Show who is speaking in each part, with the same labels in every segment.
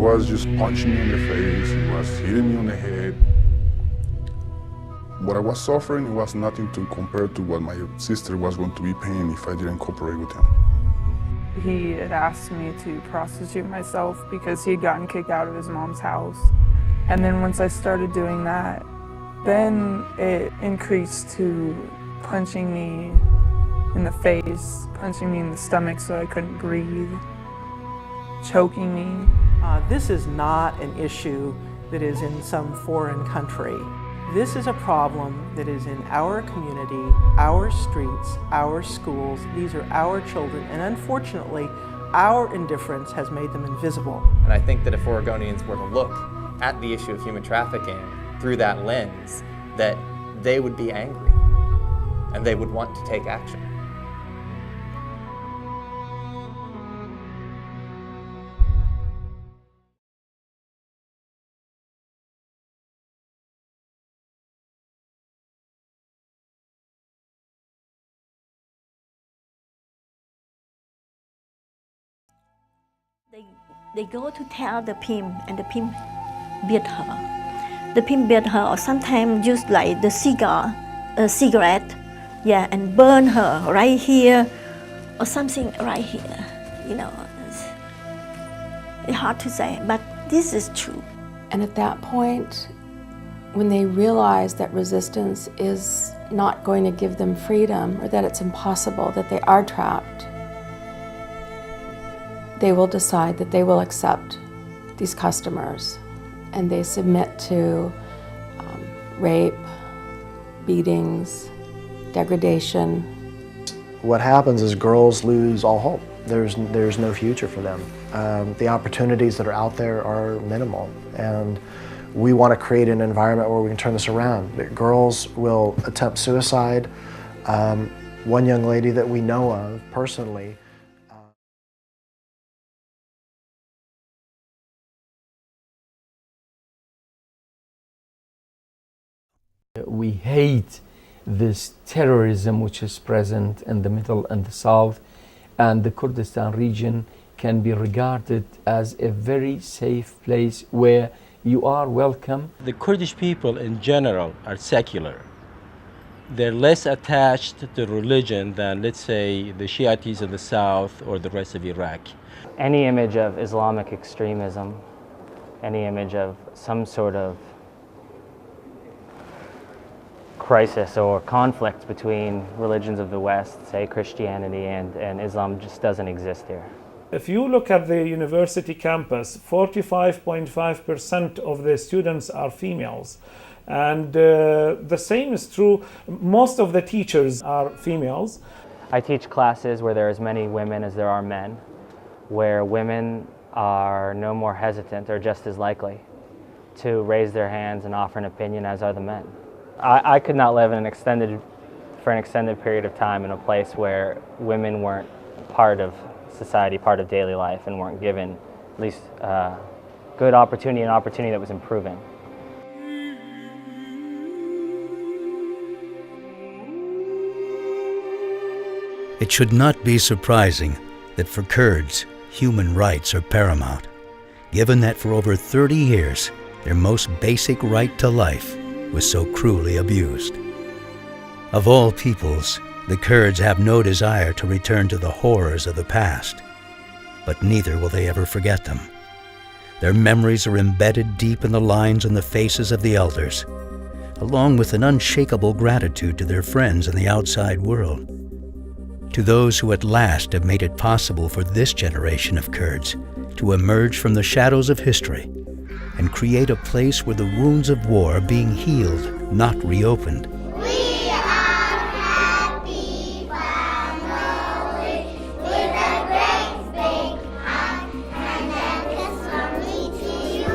Speaker 1: was just punching me in the face, he was hitting me on the head. What I was suffering was nothing to compare to what my sister was going to be paying if I didn't cooperate with him.
Speaker 2: He had asked me to prostitute myself because he had gotten kicked out of his mom's house. And then once I started doing that, then it increased to punching me in the face, punching me in the stomach so I couldn't breathe, choking me.
Speaker 3: This is not an issue that is in some foreign country. This is a problem that is in our community, our streets, our schools. These are our children, and unfortunately, our indifference has made them invisible.
Speaker 4: And I think that if Oregonians were to look at the issue of human trafficking through that lens, that they would be angry and they would want to take action.
Speaker 5: They go to tell the pimp, and the pimp beat her. The pimp beat her, or sometimes use like the cigarette, yeah, and burn her right here, or something right here. You know, it's hard to say, but this is true.
Speaker 6: And at that point, when they realize that resistance is not going to give them freedom, or that it's impossible, that they are trapped, they will decide that they will accept these customers, and they submit to rape, beatings, degradation.
Speaker 7: What happens is girls lose all hope. There's no future for them. The opportunities that are out there are minimal, and we want to create an environment where we can turn this around. Girls will attempt suicide. One young lady that we know of personally,
Speaker 8: we hate this terrorism which is present in the Middle and the South, and the Kurdistan region can be regarded as a very safe place where you are welcome.
Speaker 9: The Kurdish people in general are secular. They're less attached to religion than, let's say, the Shiites in the south or the rest of Iraq.
Speaker 10: Any image of Islamic extremism, any image of some sort of crisis or conflict between religions of the West, say Christianity and Islam, just doesn't exist here.
Speaker 11: If you look at the university campus, 45.5% of the students are females. And the same is true, most of the teachers are females.
Speaker 10: I teach classes where there are as many women as there are men, where women are no more hesitant or just as likely to raise their hands and offer an opinion as are the men. I could not live for an extended period of time in a place where women weren't part of society, part of daily life, and weren't given at least good opportunity, an opportunity that was improving.
Speaker 12: It should not be surprising that for Kurds, human rights are paramount, given that for over 30 years, their most basic right to life was so cruelly abused. Of all peoples, the Kurds have no desire to return to the horrors of the past, but neither will they ever forget them. Their memories are embedded deep in the lines on the faces of the elders, along with an unshakable gratitude to their friends in the outside world. To those who at last have made it possible for this generation of Kurds to emerge from the shadows of history and create a place where the wounds of war are being healed, not reopened.
Speaker 13: We are happy family with a great big hug and a kiss from me to you.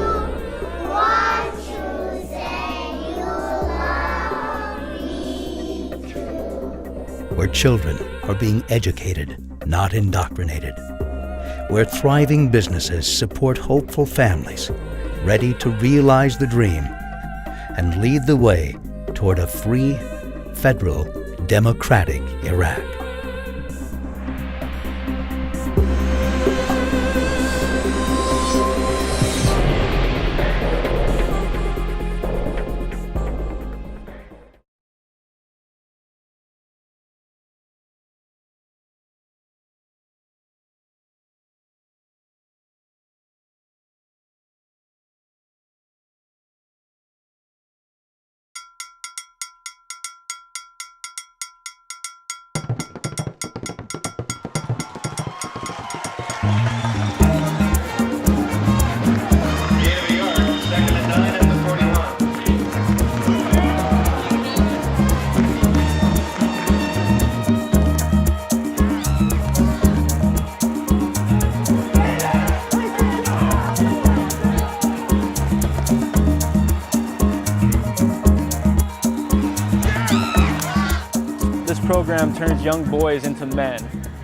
Speaker 13: Won't you say you love me too?
Speaker 12: Where children are being educated, not indoctrinated. Where thriving businesses support hopeful families, ready to realize the dream and lead the way toward a free, federal, democratic Iraq.
Speaker 14: program turns young boys into men.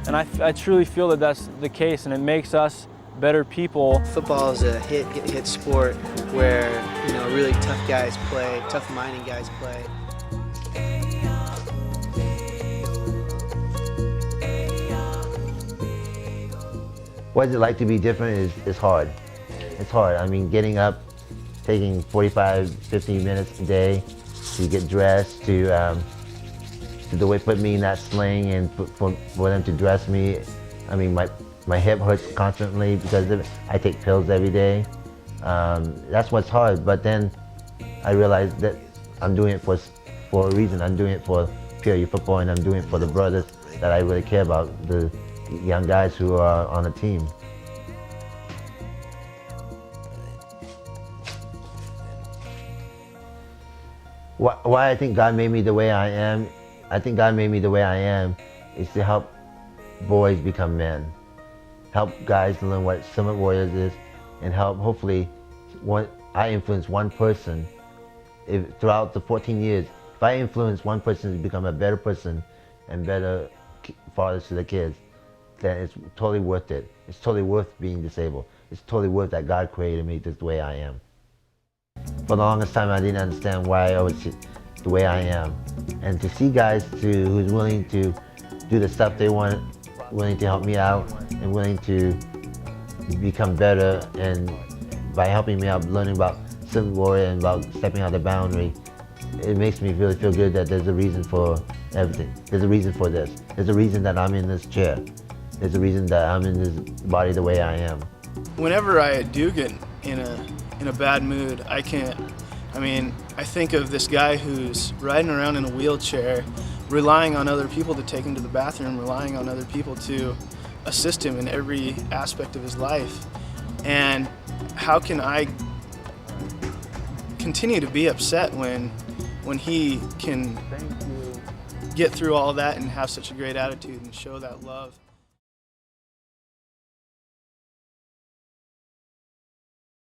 Speaker 14: And I truly feel that that's the case, and it makes us better people.
Speaker 15: Football is a hit sport where, you know, really tough guys play, tough-minded guys play.
Speaker 16: What is it like to be different is hard. It's hard. I mean, getting up, taking 45, 50 minutes a day to get dressed, to the way put me in that sling and for them to dress me. I mean, my hip hurts constantly because of it. I take pills every day. That's what's hard. But then I realized that I'm doing it for a reason. I'm doing it for PRU football, and I'm doing it for the brothers that I really care about, the young guys who are on the team. Why I think God made me the way I am, I think God made me the way I am is to help boys become men. Help guys learn what Summit Warriors is, and help, hopefully, I influence one person. Throughout the 14 years, if I influence one person to become a better person and better fathers to the kids, then it's totally worth it. It's totally worth being disabled. It's totally worth that God created me this way I am. For the longest time, I didn't understand why I was the way I am. And to see guys who's willing to do the stuff they want, willing to help me out, and willing to become better, and by helping me out, learning about Summit Warrior and about stepping out the boundary, it makes me really feel good that there's a reason for everything. There's a reason for this. There's a reason that I'm in this chair. There's a reason that I'm in this body the way I am.
Speaker 17: Whenever I do get in a bad mood, I think of this guy who's riding around in a wheelchair, relying on other people to take him to the bathroom, relying on other people to assist him in every aspect of his life. And how can I continue to be upset when he can get through all that and have such a great attitude and show that love?